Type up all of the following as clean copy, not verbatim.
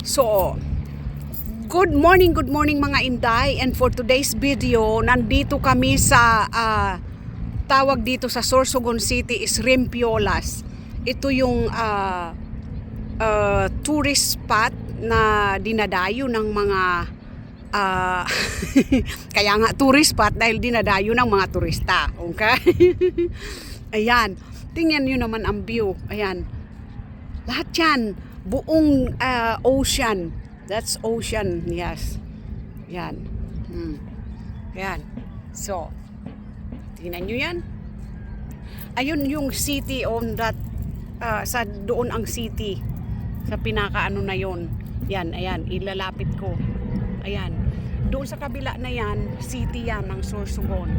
So, good morning mga Inday. And for today's video, nandito kami sa tawag dito sa Sorsogom City is Rimpiolas. Ito yung tourist spot na dinadayo ng mga kaya nga tourist spot dahil dinadayo ng mga turista. Okay? Ayan. Tingnan nyo naman ang view. Ayan. Lahat yan. Buong ocean. That's ocean. Yes. Yan. Yan. So, tingnan nyo yan. Ayun yung city on that, sa doon ang city. Sa pinakaano na yon. Yan, ayan. Ilalapit ko. Ayan. Doon sa kabila na yan, city yan ng Sorsogom.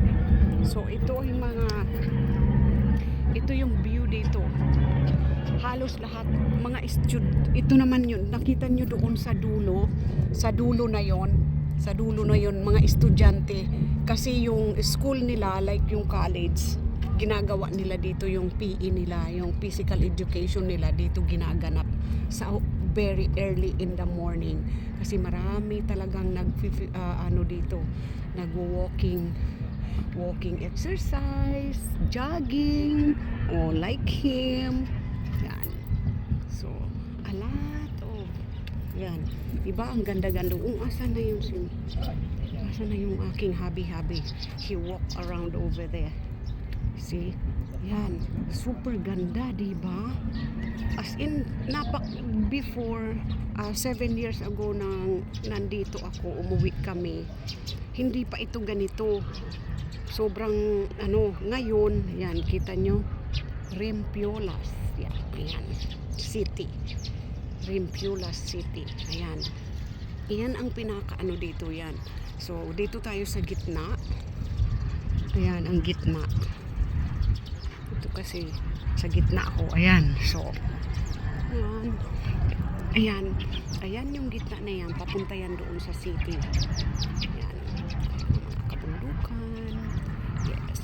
So, ito yung view dito. Halos lahat mga ito naman yun, nakita nyo doon sa dulo na yon, mga estudyante, kasi yung school nila, like yung college, ginagawa nila dito yung PE nila, yung physical education nila dito ginaganap sa very early in the morning, kasi marami talagang dito nagwo-walking exercise, jogging, like him. Yan. So, a lot of yan. Diba? Ang ganda-ganda. Asan na yung aking hubby? He walk around over there. See? Yan. Super ganda, diba? As in, before 7 years ago nang nandito ako, umuwi kami, hindi pa ito ganito. Sobrang, ngayon, yan, kita nyo, Rimpiolas. Yan, ayan, city. Rimpiolas City. Ayan. Iyan ang pinakaano dito yan. So, dito tayo sa gitna. Ayan, ang gitna. Ito kasi, sa gitna ako. Ayan. So, ayan. Ayan. Ayan yung gitna na yan. Papunta yan doon sa city. Ayan. Kabundukan. Yes.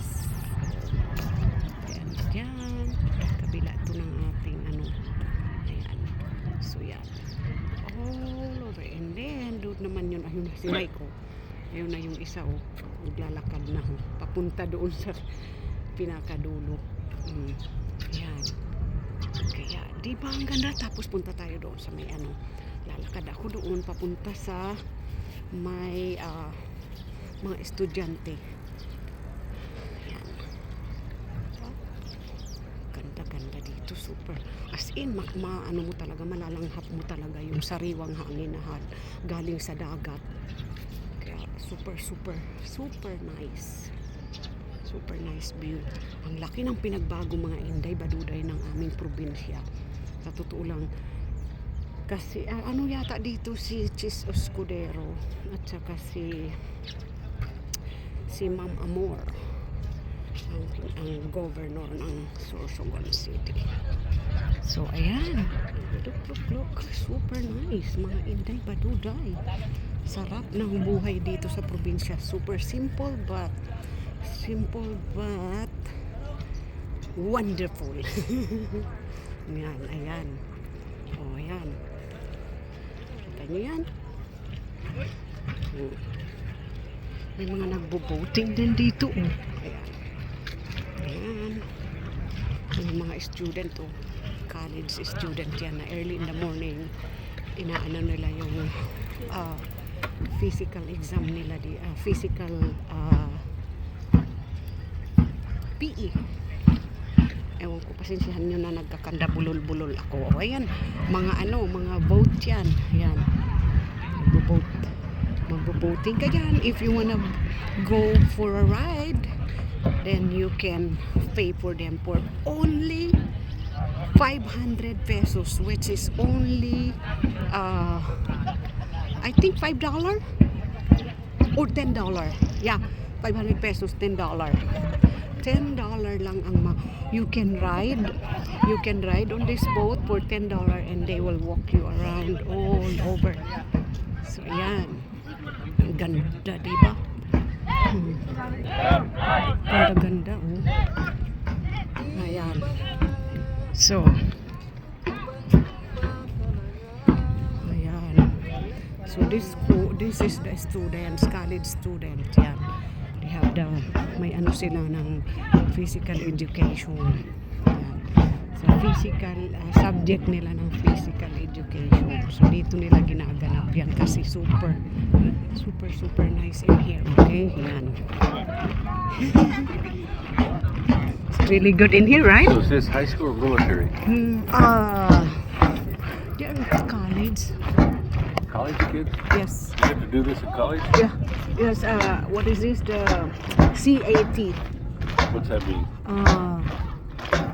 Ayan. Ayan. Kabila ito ng ating ayan. So yan, all over. And then doon naman yun, ayun na si Michael, ayun na yung isa, naglalakad na papunta doon sa pinakadulo. Yan. Kaya di ba ang ganda? Tapos punta tayo doon sa may lalakad ako doon papunta sa may mga estudyante. Ganda dito, super. As in, mo talaga, malalanghap mo talaga yung sariwang hangin na galing sa dagat. Kaya super nice. Super nice view. Ang laki ng pinagbago mga Inday, baduday ng aming probinsya. Sa totoo lang, kasi yata dito si Chis Escudero at saka si Ma'am Amor, ang governor ng Sorsogom City. So, ayan. Look. Super nice. Mga Inday, baduday. Sarap ng buhay dito sa probinsya. Super simple but wonderful. Yan, ayan. Ayan. Kita nyo yan? May mga nagbo-boating din dito. Ayan. Ayan. Yung mga student, college student yan na early in the morning, inaano nila yung physical exam nila, physical PE. Ewan ko, pasensyahan nyo na nagkakanda bulol ako. Ayan, mga boat yan. Ayan, magbo-boating ka dyan. If you wanna go for a ride, then you can pay for them for only 500 pesos, which is only I think $5 or $10. Yeah, 500 pesos, $10. $10 lang ang you can ride on this boat for $10 and they will walk you around all over. So yan, ganda, diba? Ganda ayan. So, ayan. So this is the students, college student. Yan. They have may ano sila ng physical education. Yan. So physical, subject nila ng physical education. So dito nila ginaganap yan kasi super nice in here. Okay, yan. It's really good in here, right? So is this high school or military? They're college. College kids? Yes. You have to do this in college? Yeah. Yes. What is this? The CAT. What's that mean?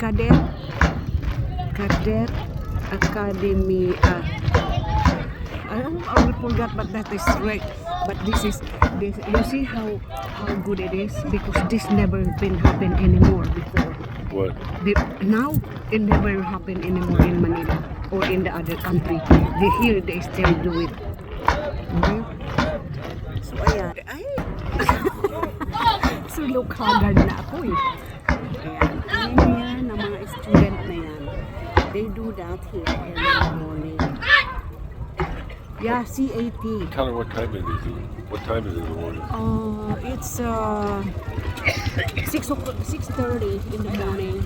Cadet Academy. I forgot, but that is right. But this. You see how good it is, because this never been happen anymore before. What? Now it never happen anymore in Manila or in the other country. They still do it. Okay? So ayan. Ay! Sulok hagad na ako eh. Ayan. Ayan yan ang mga student na yan. They do that here in the morning. Yeah, CAT. Tell her what time it is. What time is it in the morning? It's 6:30 in the morning.